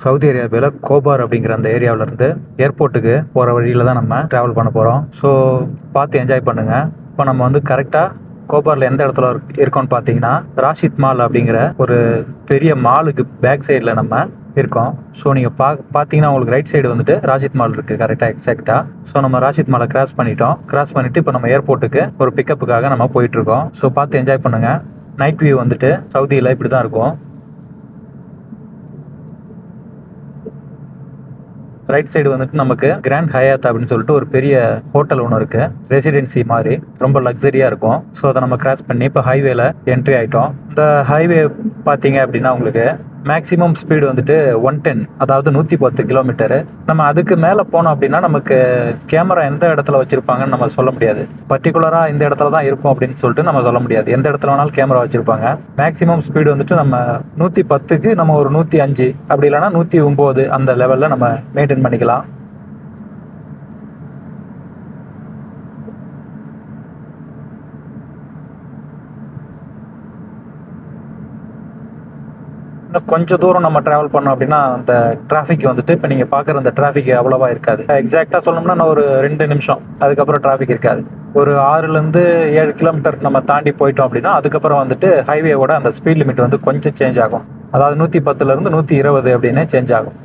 Saudi அரேபியாவில் கோபார் அப்படிங்கிற அந்த ஏரியாவிலேருந்து ஏர்போர்ட்டுக்கு போகிற வழியில் தான் நம்ம ட்ராவல் பண்ண போகிறோம். ஸோ பார்த்து என்ஜாய் பண்ணுங்கள். இப்போ நம்ம வந்து கரெக்டாக கோபாரில் எந்த இடத்துல இருக்கோம்னு பார்த்தீங்கன்னா, ராஷித் மால் அப்படிங்கிற ஒரு பெரிய மாலுக்கு பேக் சைடில் நம்ம இருக்கோம். ஸோ நீங்கள் பார்த்தீங்கன்னா உங்களுக்கு ரைட் சைடு வந்துட்டு ராஷித் மால் இருக்குது கரெக்டாக எக்ஸாக்டாக. ஸோ நம்ம ராஷித் மாலை கிராஸ் பண்ணிவிட்டு இப்போ நம்ம ஏர்போர்ட்டுக்கு ஒரு பிக்கப்புக்காக நம்ம போயிட்டுருக்கோம். ஸோ பார்த்து என்ஜாய் பண்ணுங்கள். நைட் வியூ வந்துட்டு சவுதியில் இப்படி தான் இருக்கும். ரைட் சைடு வந்துட்டு நமக்கு கிராண்ட் ஹயாத் அப்படின்னு சொல்லிட்டு ஒரு பெரிய ஹோட்டல் ஒன்று இருக்கு, ரெசிடென்சி மாதிரி ரொம்ப லக்ஸரியா இருக்கும். ஸோ அதை நம்ம கிராஸ் பண்ணி இப்போ ஹைவேல என்ட்ரி ஆயிட்டோம். இந்த ஹைவே பார்த்தீங்க அப்படின்னா உங்களுக்கு மேக்ஸிமம் ஸ்பீடு வந்துட்டு 110, அதாவது 110 கிலோமீட்டரு. நம்ம அதுக்கு மேலே போனோம் அப்படின்னா நமக்கு கேமரா எந்த இடத்துல வச்சிருப்பாங்கன்னு நம்ம சொல்ல முடியாது. பர்டிகுலராக இந்த இடத்துல தான் இருக்கும் அப்படின்னு சொல்லிட்டு நம்ம சொல்ல முடியாது. எந்த இடத்துல வேணாலும் கேமரா வச்சிருப்பாங்க. மேக்ஸிமம் ஸ்பீடு வந்துட்டு நம்ம 110க்கு நம்ம ஒரு 105 அப்படி இல்லைன்னா 109 அந்த லெவலில் நம்ம மெயின்டைன் பண்ணிக்கலாம். இன்னும் கொஞ்சம் தூரம் நம்ம ட்ராவல் பண்ணோம் அப்படின்னா அந்த டிராஃபிக் வந்துட்டு இப்போ நீங்கள் பார்க்குற அந்த டிராஃபிக் அவ்வளோவா இருக்காது. எக்ஸாக்டாக சொல்லணும்னா நான் ஒரு 2 நிமிஷம், அதுக்கப்புறம் டிராஃபிக் இருக்காது. ஒரு 6லேருந்து 7 கிலோமீட்டர் நம்ம தாண்டி போயிட்டோம் அப்படின்னா அதுக்கப்புறம் வந்துட்டு ஹைவேவோட அந்த ஸ்பீட் லிமிட் வந்து கொஞ்சம் சேஞ்ச் ஆகும். அதாவது 110லேருந்து 120 அப்படின்னு சேஞ்ச் ஆகும்.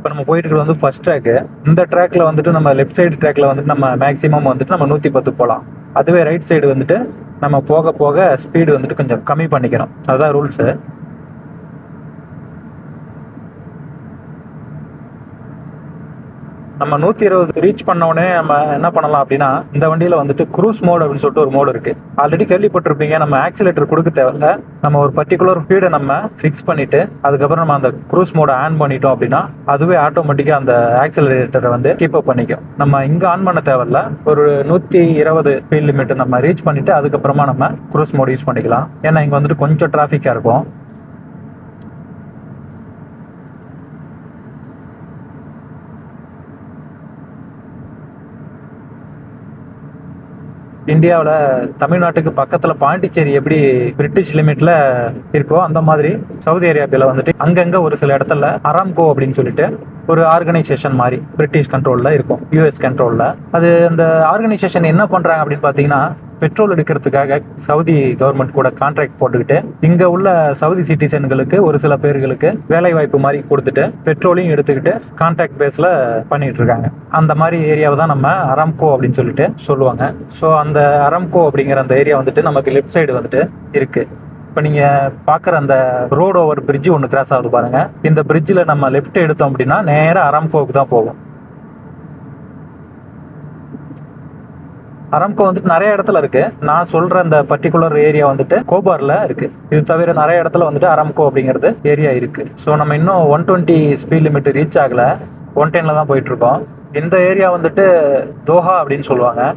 இப்போ நம்ம போயிட்டு இருக்கிறது வந்து ஃபர்ஸ்ட் ட்ராக்கு. இந்த ட்ராக்ல வந்துட்டு நம்ம லெஃப்ட் சைடு ட்ராக்ல வந்துட்டு நம்ம மேக்ஸிமம் வந்துட்டு நம்ம 110 போகலாம். அதுவே ரைட் சைடு வந்துட்டு நம்ம போக போக ஸ்பீடு வந்துட்டு கொஞ்சம் கம்மி பண்ணிக்கணும். அதுதான் ரூல்ஸு. நம்ம 120 ரீச் பண்ண உடனே நம்ம என்ன பண்ணலாம் அப்படின்னா, இந்த வண்டியில் வந்துட்டு க்ரூஸ் மோட் அப்படின்னு சொல்லிட்டு ஒரு மோடு இருக்கு. ஆல்ரெடி கேள்விப்பட்டிருப்பீங்க. நம்ம ஆக்சிலேட்டர் கொடுக்க தேவையில்ல. நம்ம ஒரு பர்டிகுலர் ஸ்பீடை நம்ம ஃபிக்ஸ் பண்ணிட்டு அதுக்கப்புறம் நம்ம அந்த க்ரூஸ் மோடை ஆன் பண்ணிட்டோம் அப்படின்னா அதுவே ஆட்டோமேட்டிக்காக அந்த ஆக்சிலரேட்டரை வந்து கீப் அப் பண்ணிக்கும். நம்ம இங்கே ஆன் பண்ண தேவையில்ல. ஒரு 120 ஸ்பீட் லிமிட் நம்ம ரீச் பண்ணிட்டு அதுக்கப்புறமா நம்ம க்ரூஸ் மோட் யூஸ் பண்ணிக்கலாம். ஏன்னா இங்கே வந்துட்டு கொஞ்சம் டிராஃபிக்காக இருக்கும். இந்தியாவில் தமிழ்நாட்டுக்கு பக்கத்தில் பாண்டிச்சேரி எப்படி பிரிட்டிஷ் லிமிட்ல இருக்கோ அந்த மாதிரி சவுதி அரேபியாவில் வந்துட்டு அங்கங்கே ஒரு சில இடத்துல அராம்கோ அப்படின்னு சொல்லிட்டு ஒரு ஆர்கனைசேஷன் மாதிரி பிரிட்டிஷ் கண்ட்ரோலில் இருக்கும், யூஎஸ் கண்ட்ரோலில். அது அந்த ஆர்கனைசேஷன் என்ன பண்ணுறாங்க அப்படின்னு பார்த்தீங்கன்னா, பெட்ரோல் எடுக்கிறதுக்காக சவுதி கவர்மெண்ட் கூட கான்ட்ராக்ட் போட்டுக்கிட்டு இங்கே உள்ள சவுதி சிட்டிசன்களுக்கு ஒரு சில பேர்களுக்கு வேலை வாய்ப்பு மாதிரி கொடுத்துட்டு பெட்ரோலையும் எடுத்துக்கிட்டு கான்ட்ராக்ட் பேஸில் பண்ணிட்டு இருக்காங்க. அந்த மாதிரி ஏரியாவை தான் நம்ம அராம்கோ அப்படின்னு சொல்லிட்டு சொல்லுவாங்க. ஸோ அந்த அராம்கோ அப்படிங்கிற அந்த ஏரியா வந்துட்டு நமக்கு லெஃப்ட் சைடு வந்துட்டு இருக்கு. இப்போ நீங்கள் பார்க்குற அந்த ரோடு ஓவர் பிரிட்ஜ் ஒன்று கிராஸ் ஆகுது பாருங்க. இந்த பிரிட்ஜில் நம்ம லெஃப்ட் எடுத்தோம் அப்படின்னா நேராக அராம்கோவுக்கு தான் போகும். அராம்கோ வந்துட்டு நிறைய இடத்துல இருக்கு. நான் சொல்ற அந்த பர்டிகுலர் ஏரியா வந்துட்டு கோபார்ல இருக்கு. இது தவிர நிறைய இடத்துல வந்துட்டு அராம்கோ அப்படிங்கிறது ஏரியா இருக்கு. ஸோ நம்ம இன்னும் 120 ஸ்பீட் லிமிட் ரீச் ஆகல, 110ல தான் போயிட்டு இருக்கோம். இந்த ஏரியா வந்துட்டு தோஹா அப்படின்னு சொல்லுவாங்க.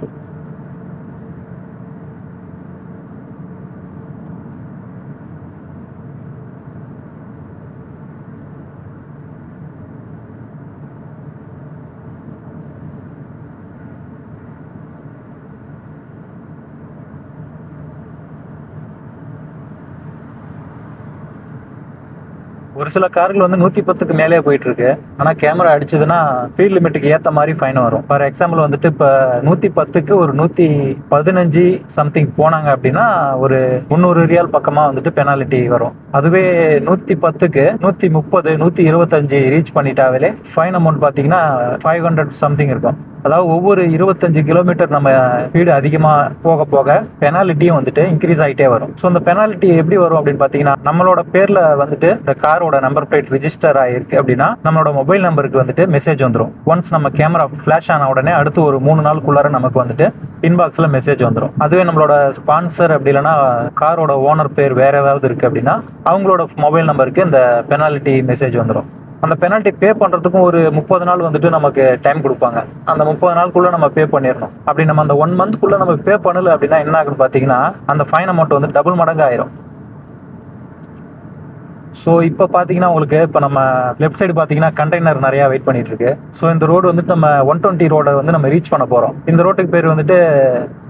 ஒரு சில கார்கள் வந்து 110க்கு மேலே போயிட்டு இருக்கு. ஆனால் கேமரா அடிச்சதுன்னா ஸ்பீட் லிமிட்டுக்கு ஏற்ற மாதிரி ஃபைன் வரும். ஃபார் எக்ஸாம்பிள் வந்துட்டு இப்போ 110க்கு ஒரு 115 சம்திங் போனாங்க அப்படின்னா ஒரு 300 ரியால் பக்கமாக வந்துட்டு பெனாலிட்டி வரும். அதுவே 110க்கு 130 125 ரீச் பண்ணிட்டாவே ஃபைன் அமௌண்ட் பார்த்தீங்கன்னா 500 சம்திங் இருக்கும். அதாவது ஒவ்வொரு 25 கிலோமீட்டர் நம்ம ஸ்பீடு அதிகமாக போக போக பெனாலிட்டியும் வந்துட்டு இன்க்ரீஸ் ஆகிட்டே வரும். ஸோ இந்த பெனாலிட்டி எப்படி வரும் அப்படின்னு பார்த்தீங்கன்னா, நம்மளோட பேரில் வந்துட்டு இந்த காரோட நம்பர் பிளேட் ரிஜிஸ்டர் ஆகிருக்கு அப்படின்னா நம்மளோட மொபைல் நம்பருக்கு வந்துட்டு மெசேஜ் வந்துடும். ஒன்ஸ் நம்ம கேமரா ஃப்ளாஷ் ஆன உடனே அடுத்து ஒரு 3 நாளுக்குள்ளார நமக்கு வந்துட்டு இன்பாக்ஸில் மெசேஜ் வந்துடும். அதுவே நம்மளோட ஸ்பான்சர் அப்படி இல்லைன்னா காரோட ஓனர் பேர் வேற ஏதாவது இருக்குது அப்படின்னா அவங்களோட மொபைல் நம்பருக்கு இந்த பெனாலிட்டி மெசேஜ் வந்துடும். அந்த பெனால்ட்டி பே பண்ணுறதுக்கும் ஒரு 30 நாள் வந்துட்டு நமக்கு டைம் கொடுப்பாங்க. அந்த 30 நாளுக்குள்ளே நம்ம பே பண்ணிடணும். அப்படி நம்ம அந்த 1 மந்த்க்குள்ளே நம்ம பே பண்ணல அப்படின்னா என்ன ஆகுன்னு பார்த்தீங்கன்னா அந்த ஃபைன் அமௌண்ட் வந்து டபுள் மடங்கு ஆயிரும். ஸோ இப்போ பார்த்தீங்கன்னா உங்களுக்கு இப்போ நம்ம லெஃப்ட் சைடு பார்த்தீங்கன்னா கண்டெய்னர் நிறையா வெயிட் பண்ணிட்டு இருக்கு. ஸோ இந்த ரோடு வந்துட்டு நம்ம 120 ரோடை வந்து நம்ம ரீச் பண்ண போகிறோம். இந்த ரோட்டுக்கு பேர் வந்துட்டு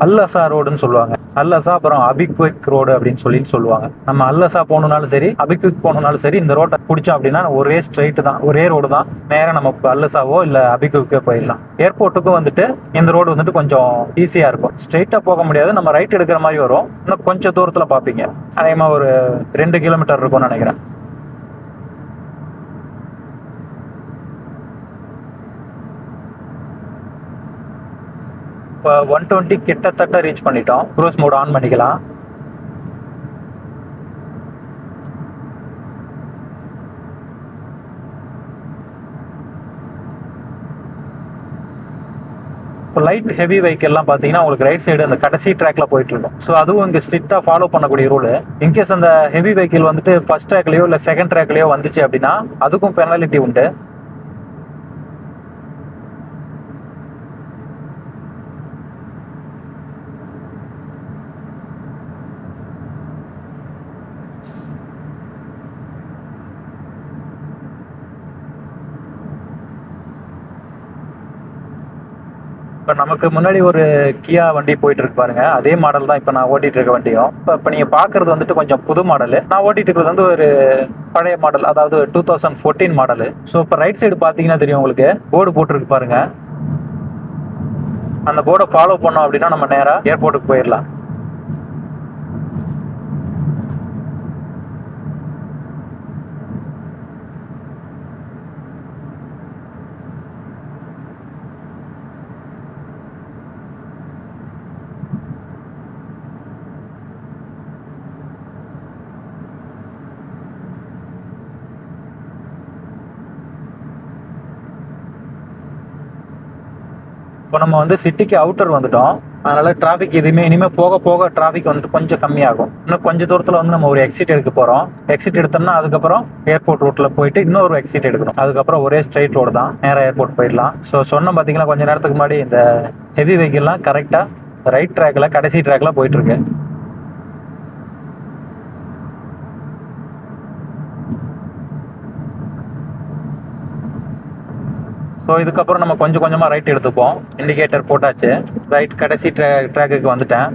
அல்லசா ரோடுன்னு சொல்லுவாங்க. அல்லசா அப்புறம் அபிக்விக் ரோடு அப்படின்னு சொல்லுவாங்க. நம்ம அல்லசா போகணுனாலும் சரி, அபிக்விக் போகணுனாலும் சரி, இந்த ரோட்டை பிடிச்சோம் அப்படின்னா ஒரே ஸ்ட்ரைட்டு தான், ஒரே ரோடு தான். நேராக நம்ம அல்லசாவோ இல்லை அபிக்விக்கோ போயிடலாம். ஏர்போர்ட்டுக்கும் வந்துட்டு இந்த ரோடு வந்துட்டு கொஞ்சம் ஈஸியாக இருக்கும். ஸ்ட்ரைட்டாக போக முடியாது, நம்ம ரைட் எடுக்கிற மாதிரி வரும். இன்னும் கொஞ்சம் தூரத்தில் பார்ப்பீங்க. அதேமாக ஒரு 2 கிலோமீட்டர் இருக்கும்னு நினைக்கிறேன். இப்போ 120 கிட்டத்தட்ட ரீச் பண்ணிட்டோம். க்ரூஸ் மோட் ஆன் பண்ணிக்கலாம். இப்போ லைட் ஹெவி வெஹிக்கல்லாம் பார்த்தீங்கன்னா உங்களுக்கு ரைட் சைடு அந்த கடைசி ட்ராக்ல போயிட்டு இருக்கும். ஸோ அதுவும் இங்கே ஸ்ட்ரிக்டாக ஃபாலோ பண்ணக்கூடிய ரூல். இன்கேஸ் அந்த ஹெவி வெஹிக்கிள் வந்துட்டு ஃபர்ஸ்ட் ட்ராக்லயோ இல்லை செகண்ட் ட்ராக்லயோ வந்துச்சு அப்படின்னா அதுக்கும் பெனாலிட்டி உண்டு. இப்போ நமக்கு முன்னாடி ஒரு கியா வண்டி போயிட்டு இருக்கு பாருங்க, அதே மாடல் தான் இப்போ நான் ஓட்டிட்டு இருக்க வண்டியும். இப்போ நீங்கள் பார்க்கறது வந்துட்டு கொஞ்சம் புது மாடல். நான் ஓட்டிட்டு இருக்கிறது வந்து ஒரு பழைய மாடல், அதாவது 2014 மாடல். ஸோ இப்போ ரைட் சைடு பார்த்தீங்கன்னா தெரியும் உங்களுக்கு, போர்டு போட்டிருக்கு பாருங்க. அந்த போர்டை ஃபாலோ பண்ணோம் அப்படின்னா நம்ம நேராக ஏர்போர்ட்டுக்கு போயிடலாம். இப்போ நம்ம வந்து சிட்டிக்கு அவுட்டர் வந்துட்டோம். அதனால டிராஃபிக் எதுவுமே இனிமேல் போக போக டிராஃபிக் வந்துட்டு கொஞ்சம் கம்மியாகும். இன்னும் கொஞ்சம் தூரத்தில் வந்து நம்ம ஒரு எக்ஸிட் எடுக்க போகிறோம். எக்ஸிட் எடுத்தோம்னா அதுக்கப்புறம் ஏர்போர்ட் ரோட்டில் போயிட்டு இன்னொரு எக்ஸிட் எடுக்கணும். அதுக்கப்புறம் ஒரே ஸ்ட்ரைட் ரோடு தான், நேராக ஏர்போர்ட் போயிடலாம். ஸோ சொன்ன பார்த்தீங்கன்னா கொஞ்சம் நேரத்துக்கு முன்னாடி இந்த ஹெவி வெஹிக்கிள்லாம் கரெக்டாக ரைட் ட்ராக்ல கடைசி ட்ராக்ல போயிட்டு இருக்கு. ஸோ இதுக்கப்புறம் நம்ம கொஞ்சம் கொஞ்சமாக ரைட் எடுத்துப்போம். இண்டிகேட்டர் போட்டாச்சு. ரைட் கடைசி ட்ராக்குக்கு வந்துட்டேன்.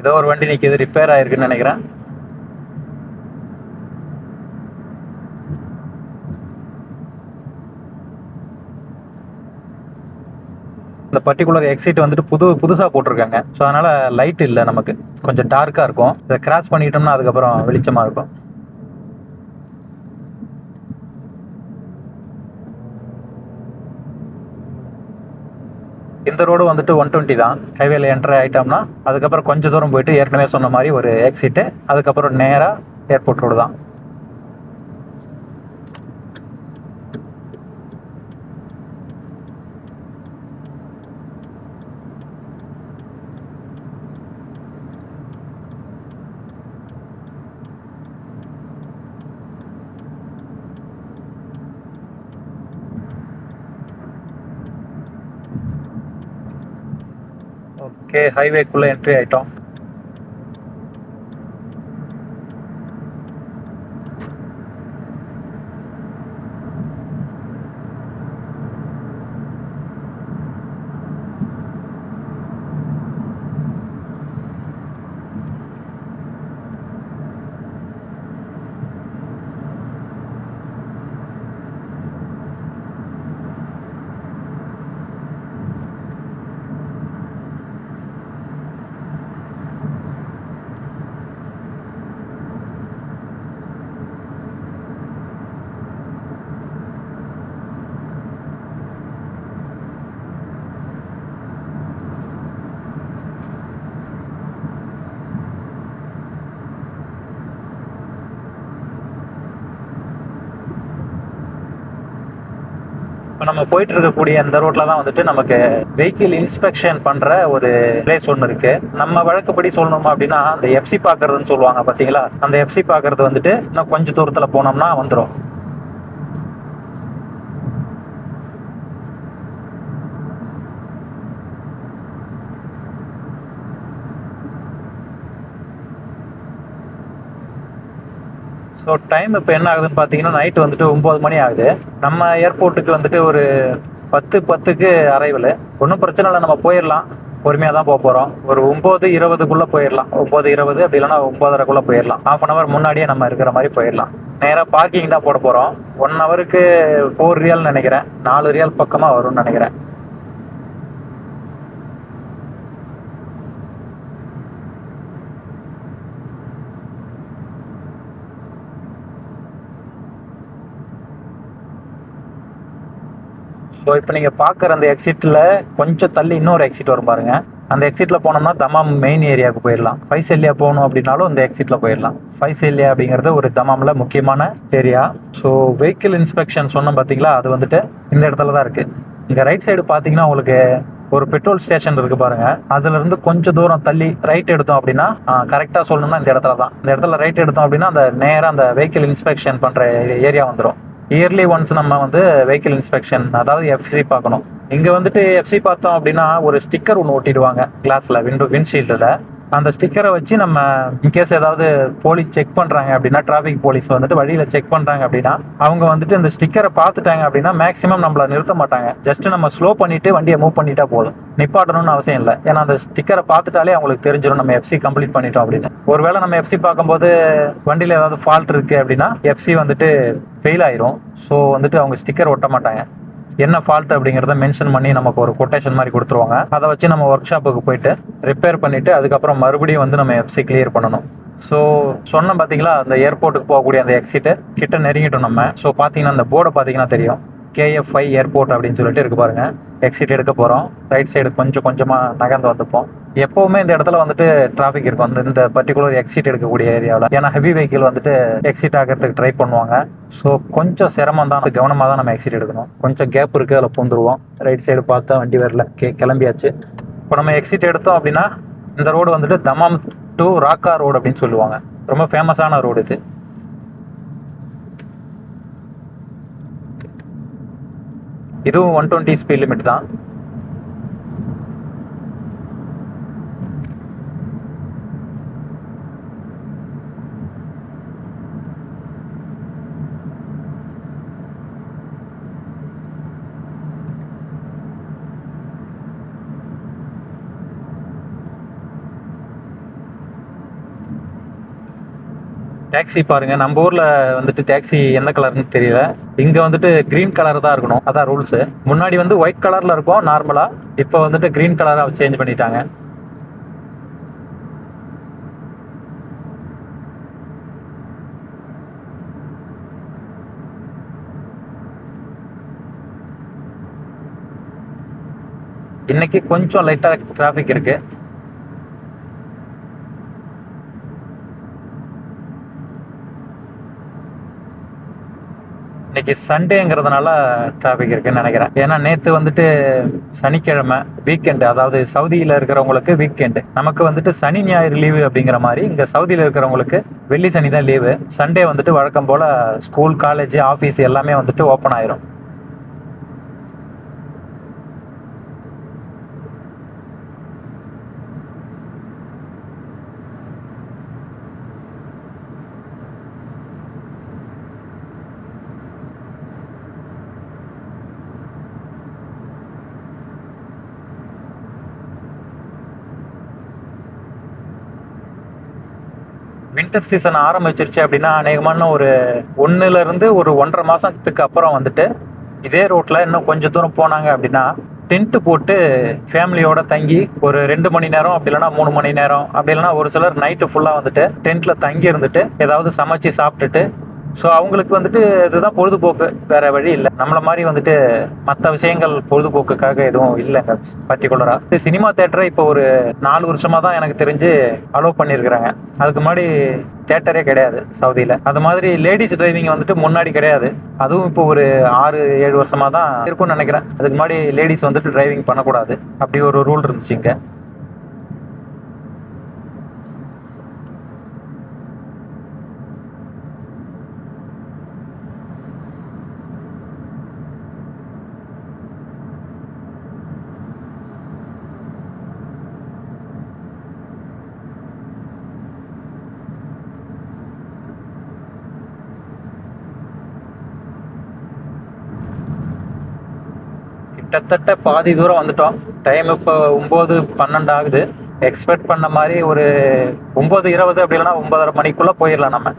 ஏதோ ஒரு வண்டி நிற்கிது, ரிப்பேர் ஆயிருக்குன்னு நினைக்கிறேன். இந்த பர்டிகுலர் எக்ஸிட் வந்துட்டு புதுசாக போட்டிருக்காங்க. ஸோ அதனால் லைட் இல்லை, நமக்கு கொஞ்சம் டார்க்காக இருக்கும். இதை கிராஸ் பண்ணிட்டோம்னா அதுக்கப்புறம் வெளிச்சமாக இருக்கும். இந்த ரோடு வந்துட்டு 120 தான். ஹைவேல என்ட்ரு ஆகிட்டோம்னா அதுக்கப்புறம் கொஞ்சம் தூரம் போயிட்டு ஏற்கனவே சொன்ன மாதிரி ஒரு எக்ஸிட்டு, அதுக்கப்புறம் நேராக ஏர்போர்ட் ரோடு தான். ஓகே, ஹைவேக்குள்ளே என்ட்ரி ஆகிட்டோம். இப்போ நம்ம போயிட்டு இருக்கக்கூடிய அந்த ரோட்ல தான் வந்துட்டு நமக்கு வெஹிக்கிள் இன்ஸ்பெக்ஷன் பண்ற ஒரு பிளேஸ் ஒன்று இருக்கு. நம்ம வழக்கப்படி சொல்லணுமா அப்படின்னா அந்த எஃப்சி பார்க்கறதுன்னு சொல்லுவாங்க பார்த்தீங்களா, அந்த எஃப்சி பார்க்கறது வந்துட்டு இன்னும் கொஞ்சம் தூரத்தில் போனோம்னா வந்துடும். ஸோ டைம் இப்போ என்ன ஆகுதுன்னு பார்த்தீங்கன்னா நைட்டு வந்துட்டு 9 மணி ஆகுது. நம்ம ஏர்போர்ட்டுக்கு வந்துட்டு ஒரு 10:10க்கு அரைவல். ஒன்றும் பிரச்சனை இல்லை, நம்ம போயிடலாம். பொறுமையாக தான் போக போகிறோம். ஒரு 9:20க்குள்ளே போயிடலாம். 9:20 அப்படி இல்லைன்னா 9:30க்குள்ளே போயிடலாம். ½ ஹவர் முன்னாடியே நம்ம இருக்கிற மாதிரி போயிடலாம். நேராக பார்க்கிங் தான் போட போகிறோம். 1 ஹவருக்கு 4 ரியால் நினைக்கிறேன், 4 ரியால் பக்கமாக வரும்னு நினைக்கிறேன். ஸோ இப்போ நீங்கள் பார்க்குற அந்த எக்ஸிட்டில் கொஞ்சம் தள்ளி இன்னொரு எக்ஸிட் வரும் பாருங்க. அந்த எக்ஸிட்டில் போனோம்னா தமாம் மெயின் ஏரியாவுக்கு போயிடலாம். ஃபைசல்லியா போகணும் அப்படின்னாலும் இந்த எக்ஸிட்டில் போயிடலாம். ஃபைசல்லியா அப்படிங்கிறது ஒரு தமாமில் முக்கியமான ஏரியா. ஸோ வெஹிக்கிள் இன்ஸ்பெக்ஷன் சொன்னோம் பார்த்தீங்களா, அது வந்துட்டு இந்த இடத்துல தான் இருக்குது. இங்கே ரைட் சைடு பார்த்தீங்கன்னா உங்களுக்கு ஒரு பெட்ரோல் ஸ்டேஷன் இருக்குது பாருங்க. அதுலேருந்து கொஞ்சம் தூரம் தள்ளி ரைட் எடுத்தோம் அப்படின்னா, கரெக்டாக சொல்லணும்னா இந்த இடத்துல தான். இந்த இடத்துல ரைட் எடுத்தோம் அப்படின்னா அந்த நேராக அந்த வெஹிக்கிள் இன்ஸ்பெக்ஷன் பண்ணுற ஏரியா வந்துடும். இயர்லி ஒன்ஸ் நம்ம வந்து வெஹிக்கிள் இன்ஸ்பெக்ஷன், அதாவது எஃப்சி பார்க்கணும். இங்கே வந்துட்டு எஃப்சி பார்த்தோம் அப்படின்னா ஒரு ஸ்டிக்கர் ஒன்று ஒட்டிடுவாங்க கிளாஸில், விண்ட்ஷீல்டில். அந்த ஸ்டிக்கரை வச்சு நம்ம இன்கேஸ் ஏதாவது போலீஸ் செக் பண்ணுறாங்க அப்படின்னா, டிராஃபிக் போலீஸ் வந்துட்டு வழியில் செக் பண்ணுறாங்க அப்படின்னா, அவங்க வந்துட்டு இந்த ஸ்டிக்கரை பார்த்துட்டாங்க அப்படின்னா மேக்ஸிமம் நம்மளை நிறுத்த மாட்டாங்க. ஜஸ்ட் நம்ம ஸ்லோ பண்ணிவிட்டு வண்டியை மூவ் பண்ணிட்டா போதும். நிப்பாட்டணும்னு அவசியம் இல்லை. ஏன்னா அந்த ஸ்டிக்கரை பார்த்துட்டாலே அவங்களுக்கு தெரிஞ்சிடும் நம்ம எஃப்சி கம்ப்ளீட் பண்ணிட்டோம் அப்படின்னு. ஒருவேளை நம்ம எஃப்சி பார்க்கும்போது வண்டியில் ஏதாவது ஃபால்ட் இருக்குது அப்படின்னா எஃப்சி வந்துட்டு ஃபெயில் ஆயிரும். ஸோ வந்துட்டு அவங்க ஸ்டிக்கர் ஒட்ட மாட்டாங்க. என்ன ஃபால்ட் அப்படிங்கிறத மென்ஷன் பண்ணி நமக்கு ஒரு கொட்டேஷன் மாதிரி கொடுத்துருவாங்க. அதை வச்சு நம்ம ஒர்க் ஷாப்புக்கு போயிட்டு ரிப்பேர் பண்ணிவிட்டு அதுக்கப்புறம் மறுபடியும் வந்து நம்ம எஃப்சி கிளியர் பண்ணணும். ஸோ சொன்னோம் பார்த்தீங்களா, அந்த ஏர்போர்ட்டுக்கு போகக்கூடிய அந்த எக்ஸிட்டு கிட்ட நெருங்கிட்டோம் நம்ம. ஸோ பார்த்தீங்கன்னா அந்த போர்டை பார்த்தீங்கன்னா தெரியும், KF5 ஏர்போர்ட் அப்படின்னு சொல்லிட்டு இருக்கு பாருங்க. எக்ஸிட் எடுக்க போகிறோம். ரைட் சைடு கொஞ்சமாக நகர்ந்து வந்துப்போம். எப்போவுமே இந்த இடத்துல வந்துட்டு டிராஃபிக் இருக்கும் இந்த பர்டிகுலர் எக்ஸிட் எடுக்கக்கூடிய ஏரியாவில். ஏன்னா ஹெவி வெஹிக்கிள் வந்துட்டு எக்ஸிட் ஆகிறதுக்கு ட்ரை பண்ணுவாங்க. ஸோ கொஞ்சம் சிரமம் தான், கவனமாக தான் நம்ம எக்ஸிட் எடுக்கணும். கொஞ்சம் கேப் இருக்குது, அதில் பூந்துருவோம். ரைட் சைடு பார்த்தா வண்டி வரல, கிளம்பியாச்சு. இப்போ நம்ம எக்ஸிட் எடுத்தோம் அப்படின்னா இந்த ரோடு வந்துட்டு தமாம் டு ராக்கா ரோடு அப்படின்னு சொல்லுவாங்க. ரொம்ப ஃபேமஸான ரோடு இது. இதுவும் 120 ஸ்பீட் லிமிட் தான். டாக்ஸி பாருங்க, நம்ம ஊர்ல வந்துட்டு டாக்ஸி எந்த கலர்னு தெரியல. இங்க வந்துட்டு கிரீன் கலர் தான் இருக்கணும், அதான் ரூல்ஸ். முன்னாடி வந்து ஒயிட் கலர்ல இருக்கும் நார்மலா, இப்போ வந்துட்டு கிரீன் கலரா சேஞ்ச் பண்ணிட்டாங்க. இன்னைக்கு கொஞ்சம் லைட்டா டிராஃபிக் இருக்கு. இன்னைக்கு சண்டேங்கிறதுனால டிராஃபிக் இருக்குன்னு நினைக்கிறேன். ஏன்னா நேற்று வந்துட்டு சனிக்கிழமை வீக்கெண்டு, அதாவது சவுதியில் இருக்கிறவங்களுக்கு வீக்கெண்டு. நமக்கு வந்துட்டு சனி ஞாயிறு லீவு அப்படிங்கிற மாதிரி இங்கே சவுதியில் இருக்கிறவங்களுக்கு வெள்ளி சனி தான் லீவு. சண்டே வந்துட்டு வழக்கம் போல் ஸ்கூல், காலேஜ், ஆஃபீஸ் எல்லாமே வந்துட்டு ஓப்பன் ஆயிரும். வின்டர் சீசன் ஆரம்பிச்சிருச்சு அப்படின்னா அநேகமான ஒரு 1 ஒரு 1.5 மாதத்துக்கு அப்புறம் வந்துட்டு இதே ரோட்டில் இன்னும் கொஞ்சம் தூரம் போனாங்க அப்படின்னா டென்ட்டு போட்டு ஃபேமிலியோட தங்கி ஒரு 2 மணி நேரம், அப்படி இல்லைன்னா 3 மணி நேரம், அப்படி இல்லைன்னா ஒரு சிலர் நைட்டு ஃபுல்லாக வந்துட்டு டென்ட்டில் தங்கி இருந்துட்டு ஏதாவது சமைச்சு சாப்பிட்டுட்டு, ஸோ அவங்களுக்கு வந்துட்டு இதுதான் பொழுதுபோக்கு, வேற வழி இல்லை. நம்மள மாதிரி வந்துட்டு மற்ற விஷயங்கள் பொழுதுபோக்குக்காக எதுவும் இல்லைங்க பர்டிகுலராக. சினிமா தேட்டரை இப்போ ஒரு 4 வருஷமாக தான் எனக்கு தெரிஞ்சு அலோவ் பண்ணியிருக்கிறாங்க. அதுக்கு முன்னாடி தேட்டரே கிடையாது சவுதியில். அது மாதிரி லேடிஸ் டிரைவிங் வந்துட்டு முன்னாடி கிடையாது. அதுவும் இப்போ ஒரு 6-7 வருஷமாக தான் இருக்கும்னு நினைக்கிறேன். அதுக்கு முன்னாடி லேடிஸ் வந்துட்டு டிரைவிங் பண்ணக்கூடாது, அப்படி ஒரு ரூல் இருந்துச்சு இங்கே. கிட்டத்தட்ட பாதி தூரம் வந்துட்டோம். டைம் இப்போ 9:12 ஆகுது. எக்ஸ்பெக்ட் பண்ண மாதிரி ஒரு 9:20 அப்படி இல்லைன்னா 9:30 மணிக்குள்ள போயிடலாம் நம்ம.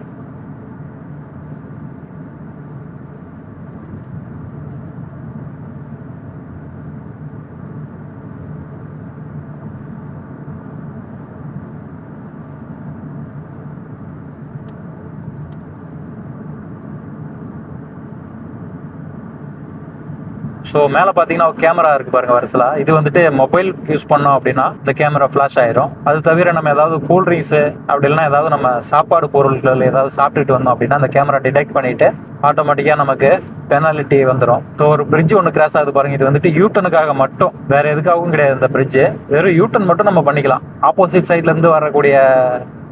ஸோ மேலே பார்த்தீங்கன்னா கேமரா இருக்குது பாருங்க வரிசலா. இது வந்துட்டு மொபைல் யூஸ் பண்ணோம் அப்படின்னா இந்த கேமரா ஃப்ளாஷ் ஆயிரும். அது தவிர நம்ம ஏதாவது கூல்ட்ரிங்க்ஸு அப்படி இல்லைன்னா ஏதாவது நம்ம சாப்பாடு பொருட்கள் ஏதாவது சாப்பிட்டுட்டு வந்தோம் அப்படின்னா அந்த கேமரா டிடெக்ட் பண்ணிட்டு ஆட்டோமேட்டிக்காக நமக்கு பெனாலிட்டி வந்துடும். ஸோ ஒரு பிரிட்ஜ் ஒன்று கிராஸ் ஆகுது பாருங்க. இது வந்துட்டு யூட்டனுக்காக மட்டும், வேற எதுக்காகவும் கிடையாது. இந்த பிரிட்ஜ் வெறும் யூட்டன் மட்டும் நம்ம பண்ணிக்கலாம். ஆப்போசிட் சைட்ல இருந்து வரக்கூடிய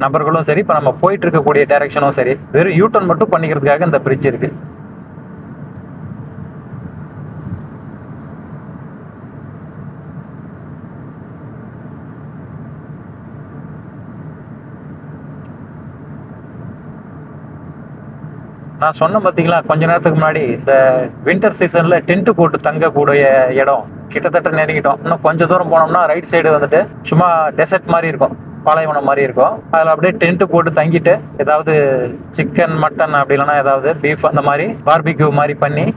நபர்களும் சரி, இப்போ நம்ம போயிட்டு இருக்கக்கூடிய டைரக்ஷனும் சரி, வெறும் யூட்டன் மட்டும் பண்ணிக்கிறதுக்காக இந்த பிரிட்ஜ் இருக்கு. நான் சொன்ன பார்த்தீங்களா கொஞ்ச நேரத்துக்கு முன்னாடி, இந்த வின்டர் சீசன்ல டென்ட் போட்டு தங்கக்கூடிய இடம் கிட்டத்தட்ட நெருங்கிட்டோம். இன்னும் கொஞ்சம் தூரம் போனோம்னா ரைட் சைடு வந்துட்டு சும்மா டெசர்ட் மாதிரி இருக்கும், பாலைவனம் மாதிரி இருக்கும். அதில் அப்படியே டென்ட் போட்டு தங்கிட்டு ஏதாவது சிக்கன் மட்டன் அப்படி இல்லைன்னா ஏதாவது பீஃப் அந்த மாதிரி பார்பிக்யூ மாதிரி பண்ணி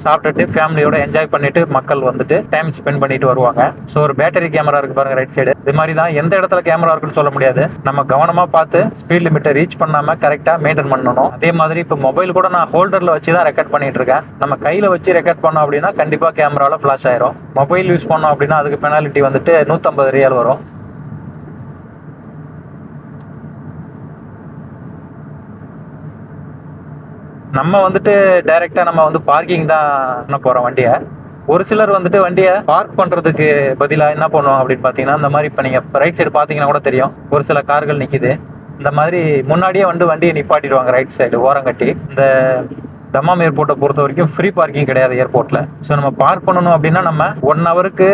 சாப்பிட்டுட்டு ஃபேமிலியோட என்ஜாய் பண்ணிட்டு மக்கள் வந்துட்டு டைம் ஸ்பெண்ட் பண்ணிட்டு வருவாங்க. ஸோ ஒரு பேட்டரி கேமரா இருக்கு பாருங்க ரைட் சைடு. இது மாதிரி தான் எந்த இடத்துல கேமரா இருக்குன்னு சொல்ல முடியாது. நம்ம கவனமா பார்த்து ஸ்பீட் லிமிட்டை ரீச் பண்ணாம கரெக்டா மெயின்டைன் பண்ணணும். அதே மாதிரி இப்போ மொபைல் கூட நான் ஹோல்டர்ல வச்சு தான் ரெக்கார்ட் பண்ணிட்டு இருக்கேன். நம்ம கையில வச்சு ரெக்கார்ட் பண்ணோம் அப்படின்னா கண்டிப்பா கேமரால ஃபிளாஷ் ஆயிரும். மொபைல் யூஸ் பண்ணோம் அப்படின்னா அதுக்கு பெனாலிட்டி வந்துட்டு 150 ரியால் வரும். நம்ம வந்துட்டு டைரக்டா நம்ம வந்து பார்க்கிங் தான் பண்ண போறோம் வண்டியை. ஒரு சிலர் வந்துட்டு வண்டியை பார்க் பண்றதுக்கு பதிலாக என்ன பண்ணுவோம் அப்படின்னு பாத்தீங்கன்னா, இந்த மாதிரி இப்ப நீங்க ரைட் சைடு பாத்தீங்கன்னா கூட தெரியும், ஒரு சில கார்கள் நிக்குது. இந்த மாதிரி முன்னாடியே வந்து வண்டியை நிப்பாட்டிடுவாங்க ரைட் சைடு ஓரம் கட்டி. இந்த தம்மாம் ஏர்போர்ட்டை பொறுத்த வரைக்கும் ஃப்ரீ பார்க்கிங் கிடையாது ஏர்போர்ட்ல. ஸோ நம்ம பார்க் பண்ணணும் அப்படின்னா நம்ம 1 ஹவருக்கு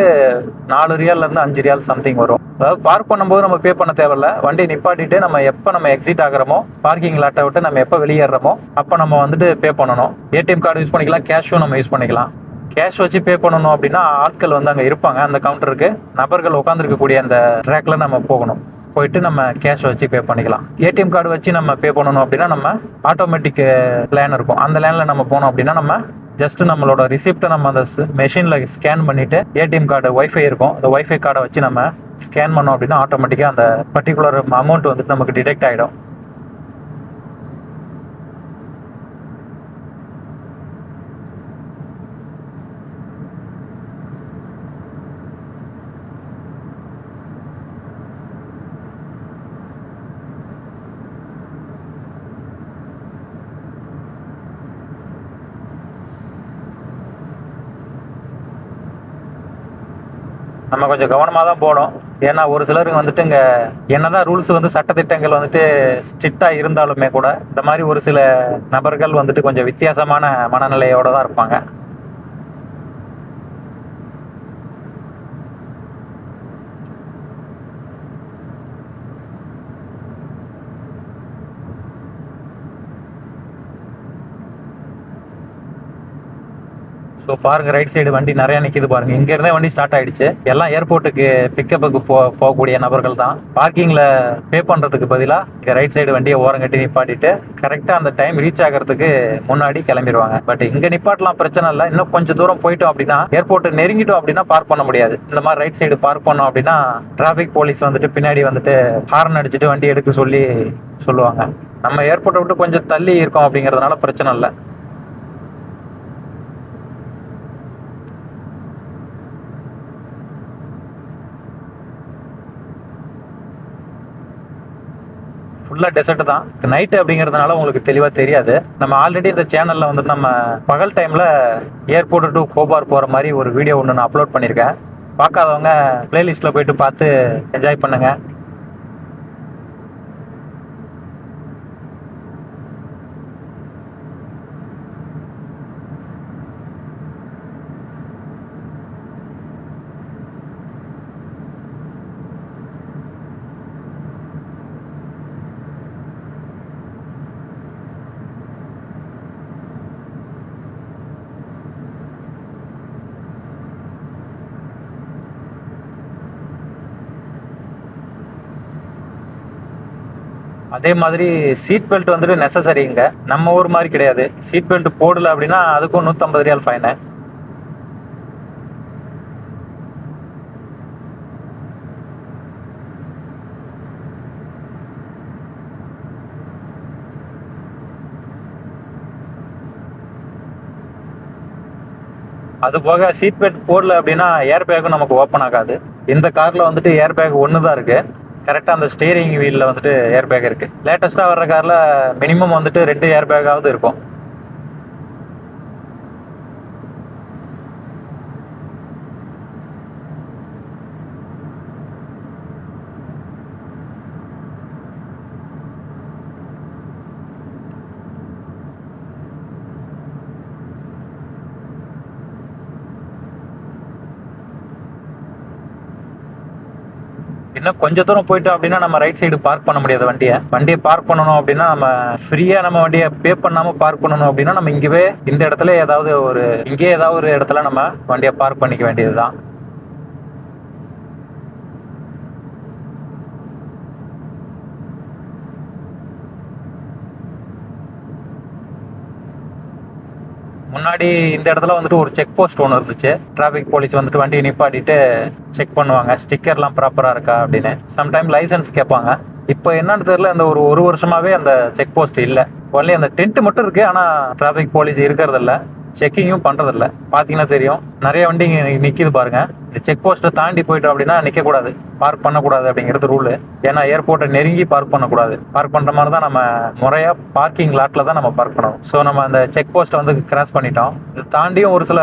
4 ரியால்ல இருந்து 5 ரியால் சம்திங் வரும். அதாவது பார்க் பண்ணும்போது நம்ம பே பண்ண தேவையில்ல. வண்டியை நிப்பாட்டிட்டு நம்ம எப்போ நம்ம எக்ஸிட் ஆகிறோமோ, பார்க்கிங் லாட்டை விட்டு நம்ம எப்போ வெளியேறோமோ அப்போ நம்ம வந்துட்டு பே பண்ணணும். ஏடிஎம் கார்டு யூஸ் பண்ணிக்கலாம், கேஷும் நம்ம யூஸ் பண்ணிக்கலாம். கேஷ் வச்சு பே பண்ணணும் அப்படின்னா ஆட்கள் வந்து அங்கே இருப்பாங்க. அந்த கவுண்டருக்கு நபர்கள் உட்காந்துருக்கக்கூடிய அந்த ட்ராக்ல நம்ம போகணும். போயிட்டு நம்ம கேஷ் வச்சு பே பண்ணிக்கலாம். ஏடிஎம் கார்டு வச்சு நம்ம பே பண்ணணும் அப்படின்னா நம்ம ஆட்டோமேட்டிக் லேன் இருக்கும். அந்த லேனில் நம்ம போனோம் அப்படின்னா நம்ம ஜஸ்ட் நம்மளோட ரிசிப்டை நம்ம அந்த மெஷினில் ஸ்கேன் பண்ணிவிட்டு, ஏடிஎம் கார்டு ஒய்ஃபை இருக்கும், அந்த ஒய்ஃபை கார்டை வச்சு நம்ம ஸ்கேன் பண்ணோம் அப்படின்னா ஆட்டோமேட்டிக்காக அந்த பர்டிகுலர் அமௌண்ட் வந்துட்டு நமக்கு டிடெக்ட் ஆகிடும். நம்ம கொஞ்சம் கவனமாக தான் போகணும். ஏன்னா ஒரு சிலருக்கு வந்துட்டு இங்கே என்னதான் ரூல்ஸ் வந்து சட்டத்திட்டங்கள் வந்துட்டு ஸ்ட்ரிக்டாக இருந்தாலுமே கூட இந்த மாதிரி ஒரு சில நபர்கள் வந்துட்டு கொஞ்சம் வித்தியாசமான மனநிலையோடு தான் இருப்பாங்க. ஸோ பாருங்க ரைட் சைடு வண்டி நிறைய நிற்கிது பாருங்க. இங்க இருந்தே வண்டி ஸ்டார்ட் ஆயிடுச்சு. எல்லாம் ஏர்போர்ட்டுக்கு பிக்கப்புக்கு போகக்கூடிய நபர்கள் தான். பார்க்கிங்ல பே பண்றதுக்கு பதிலாக இங்க ரைட் சைடு வண்டியை ஓரம் கட்டி நிப்பாட்டிட்டு கரெக்டா அந்த டைம் ரீச் ஆகிறதுக்கு முன்னாடி கிளம்பிடுவாங்க. பட் இங்க நிப்பாட்டலாம், பிரச்சனை இல்லை. இன்னும் கொஞ்சம் தூரம் போயிட்டோம் அப்படின்னா, ஏர்போர்ட் நெருங்கிட்டோம் அப்படின்னா பார்க் பண்ண முடியாது. இந்த மாதிரி ரைட் சைடு பார்க் பண்ணோம் அப்படின்னா டிராபிக் போலீஸ் வந்துட்டு பின்னாடி வந்துட்டு ஹார்ன் அடிச்சுட்டு வண்டி எடுக்க சொல்லுவாங்க. நம்ம ஏர்போர்ட்டை விட்டு கொஞ்சம் தள்ளி இருக்கோம் அப்படிங்கறதுனால பிரச்சனை இல்லை. ஃபுல்லாக டெசர்ட் தான். நைட்டு அப்படிங்கிறதுனால உங்களுக்கு தெளிவாக தெரியாது. நம்ம ஆல்ரெடி இந்த சேனலில் வந்துட்டு நம்ம பகல் டைமில் ஏர்போர்ட் டு கோபார் போகிற மாதிரி ஒரு வீடியோ ஒன்று நான் அப்லோட் பண்ணியிருக்கேன். பார்க்காதவங்க பிளேலிஸ்ட்டில் போயிட்டு பார்த்து என்ஜாய் பண்ணுங்கள். அதே மாதிரி சீட் பெல்ட் வந்துட்டு நெசசரிங்க. நம்ம ஊர் மாதிரி கிடையாது. சீட் பெல்ட் போடல அப்படின்னா அதுக்கும் 150 ரியால் ஃபைனு. அது போக சீட் பெல்ட் போடல அப்படின்னா ஏர் பேக்கும் நமக்கு ஓப்பன் ஆகாது. இந்த காரில் வந்துட்டு ஏர் பேக் ஒன்று தான் இருக்கு. கரெக்டாக அந்த ஸ்டீரிங் வீலில் வந்துட்டு ஏர் பேக் இருக்கு. லேட்டஸ்ட்டாக வர்ற காரில் மினிமம் வந்துட்டு 2 ஏர் பேக்காவது இருக்கும். இன்னும் கொஞ்சம் தூரம் போயிட்டோம் அப்படின்னா நம்ம ரைட் சைடு பார்க் பண்ண முடியாது வண்டியை பார்க் பண்ணணும் அப்படின்னா நம்ம ஃப்ரீயா நம்ம வண்டியை பே பண்ணாம பார்க் பண்ணணும் அப்படின்னா நம்ம இந்த இடத்துல ஏதாவது ஒரு இடத்துல நம்ம வண்டியை பார்க் பண்ணிக்க வேண்டியதுதான். முன்னாடி இந்த இடத்துல வந்துட்டு ஒரு செக் போஸ்ட் ஒன்று இருந்துச்சு. டிராஃபிக் போலீஸ் வந்துட்டு வண்டியை நிப்பாட்டிட்டு செக் பண்ணுவாங்க ஸ்டிக்கர்லாம் ப்ராப்பராக இருக்கா அப்படின்னு. சம்டைம் லைசன்ஸ் கேட்பாங்க. இப்போ என்னன்னு தெரியல, இந்த ஒரு வருஷமாவே அந்த செக் போஸ்ட் இல்லை. ஒன்லி அந்த டென்ட் மட்டும் இருக்கு. ஆனால் டிராஃபிக் போலீஸ் இருக்கிறதில்ல, செக்கிங்கும் பண்றதில்ல. பாத்தீங்கன்னா தெரியும், நிறைய வண்டி இங்க நிக்குது பாருங்க. இந்த செக் போஸ்ட்டை தாண்டி போயிட்டோம் அப்படின்னா நிற்கக்கூடாது, பார்க் பண்ணக்கூடாது அப்படிங்கிறது ரூலு. ஏன்னா ஏர்போர்ட்டை நெருங்கி பார்க் பண்ணக்கூடாது. பார்க் பண்ணுற மாதிரி தான் நம்ம முறையாக பார்க்கிங் லாட்டில் தான் நம்ம பார்க் பண்ணணும். ஸோ நம்ம அந்த செக் போஸ்ட்டை வந்து கிராஸ் பண்ணிட்டோம். இது தாண்டியும் ஒரு சில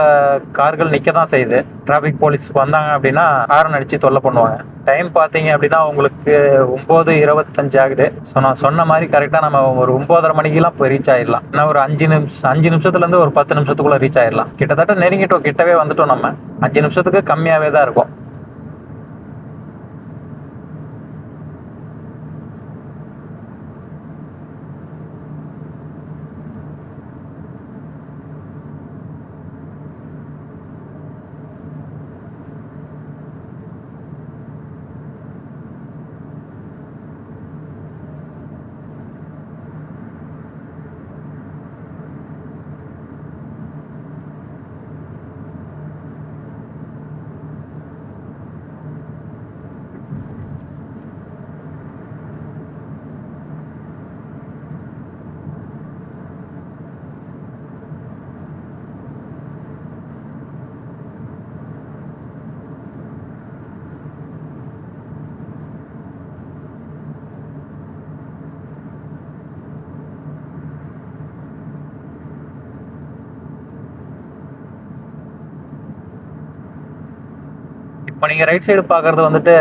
கார்கள் நிற்க தான் செய்யுது. டிராஃபிக் போலீஸ் வந்தாங்க அப்படின்னா ஹாரன் அடித்து தொல்லை பண்ணுவாங்க. டைம் பார்த்தீங்க அப்படின்னா உங்களுக்கு 9:25 ஆகுது. ஸோ நான் சொன்ன மாதிரி கரெக்டாக நம்ம ஒரு 9:30 மணிக்கெல்லாம் போய் ரீச் ஆயிடலாம். இன்னும் ஒரு 5 நிமிஷத்துலேருந்து ஒரு 10 நிமிஷத்துக்குள்ளே ரீச் ஆயிடலாம். கிட்டத்தட்ட நெருங்கிட்டோம், கிட்டவே வந்துட்டோம். நம்ம 5 நிமிஷத்துக்கு கம்மியாகவே தான் இருக்கும். இப்போ நீங்கள் ரைட் சைடு பார்க்குறது வந்துட்டு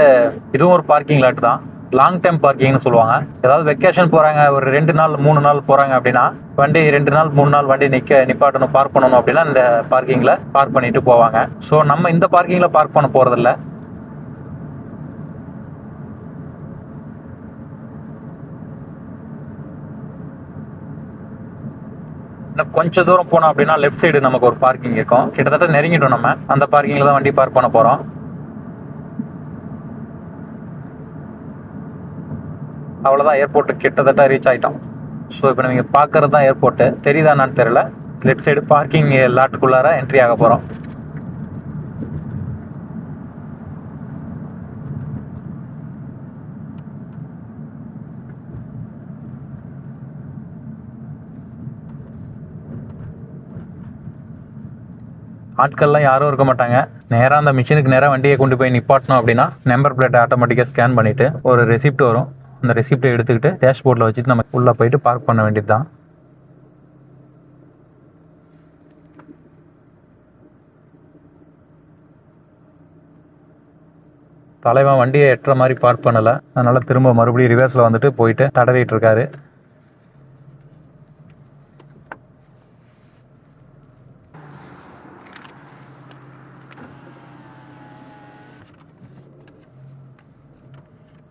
இதுவும் ஒரு பார்க்கிங் லாட் தான். லாங் டைம் பார்க்கிங்னு சொல்லுவாங்க. ஏதாவது வெக்கேஷன் போகிறாங்க, ஒரு 2 நாள் 3 நாள் போகிறாங்க அப்படின்னா வண்டி 2 நாள் 3 நாள் வண்டி நிப்பாட்டணும், பார்க் பண்ணணும் அப்படின்னா இந்த பார்க்கிங்கில் பார்க் பண்ணிட்டு போவாங்க. ஸோ நம்ம இந்த பார்க்கிங்கில் பார்க் பண்ண போகிறதில்ல. இன்னும் கொஞ்சம் தூரம் போனோம் அப்படின்னா லெஃப்ட் சைடு நமக்கு ஒரு பார்க்கிங் இருக்கும். கிட்டத்தட்ட நெருங்கிட்டோம். நம்ம அந்த பார்க்கிங்கில் தான் வண்டி பார்க் பண்ண போகிறோம். அவ்வளோதான், ஏர்போர்ட்டு கிட்டத்தட்ட ரீச் ஆகிட்டோம். ஸோ இப்போ நீங்கள் பார்க்குறது தான் ஏர்போர்ட்டு. தெரியுதான்னு தெரியல. லெஃப்ட் சைடு பார்க்கிங் லாட்டுக்குள்ளார என்ட்ரி ஆக போகிறோம். ஆட்கள்லாம் யாரும் இருக்க மாட்டாங்க. நேராக அந்த மிஷினுக்கு நேராக வண்டியை கொண்டு போய் நிப்பாட்டணும் அப்படின்னா நம்பர் பிளேட்டை ஆட்டோமேட்டிக்காக ஸ்கேன் பண்ணிவிட்டு ஒரு ரெசிப்ட் வரும். அந்த ரெசிப்டை எடுத்துக்கிட்டு டேஷ்போர்டில் வச்சுட்டு நம்ம உள்ளே போயிட்டு பார்க் பண்ண வேண்டியது தான். தலைவன் வண்டியை எட்டுற மாதிரி பார்க் பண்ணலை, அதனால் திரும்ப மறுபடியும் ரிவர்ஸில் வந்துட்டு போயிட்டு தடவிட்டு இருக்காரு.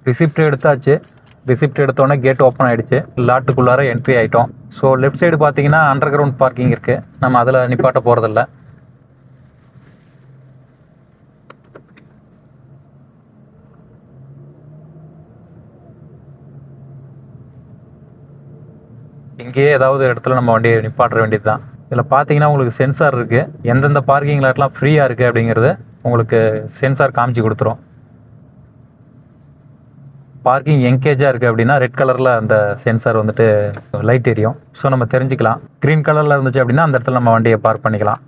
ரிசிப்ட் எடுத்தாச்சு. ரிசிப்ட் எடுத்தோடனே கேட் ஓப்பன் ஆகிடுச்சு. லாட்டுக்குள்ளார என்ட்ரி ஆகிட்டோம். ஸோ லெஃப்ட் சைடு பார்த்தீங்கன்னா அண்டர் கிரவுண்ட் பார்க்கிங் இருக்குது. நம்ம அதில் நிப்பாட்ட போகிறதில்ல. இங்கேயே ஏதாவது ஒரு இடத்துல நம்ம வண்டியை நிப்பாட்ட வேண்டியது தான். இதில் பார்த்தீங்கன்னா உங்களுக்கு சென்சார் இருக்குது. எந்தெந்த பார்க்கிங் லாட்லாம் ஃப்ரீயாக இருக்குது அப்படிங்கிறது உங்களுக்கு சென்சார் காமிச்சு கொடுத்துரும். பார்க்கிங் என்கேஜாக இருக்குது அப்படின்னா ரெட் கலரில் அந்த சென்சார் வந்துட்டு லைட் எரியும். ஸோ நம்ம தெரிஞ்சுக்கலாம். க்ரீன் கலரில் இருந்துச்சு அப்படின்னா அந்த இடத்துல நம்ம வண்டியை பார்க் பண்ணிக்கலாம்.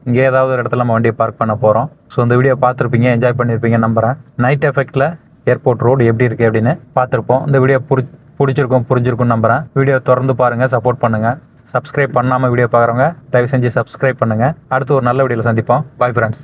இங்கே ஏதாவது ஒரு இடத்துல நம்ம வண்டியை பார்க் பண்ண போகிறோம். ஸோ இந்த வீடியோ பார்த்துருப்பீங்க, என்ஜாய் பண்ணியிருப்பீங்க நம்புகிறேன். நைட் எஃபெக்டில் ஏர்போர்ட் ரோடு எப்படி இருக்குது அப்படின்னு பார்த்துருப்போம். இந்த வீடியோ புரிஞ்சிருக்கும்னு நம்புகிறேன். வீடியோ தொடர்ந்து பாருங்கள், சப்போர்ட் பண்ணுங்கள். சப்ஸ்கிரைப் பண்ணாமல் வீடியோ பார்க்குறவங்க தயவு செஞ்சு சப்ஸ்கிரைப் பண்ணுங்கள். அடுத்து ஒரு நல்ல வீடியோவில் சந்திப்போம். Bye friends.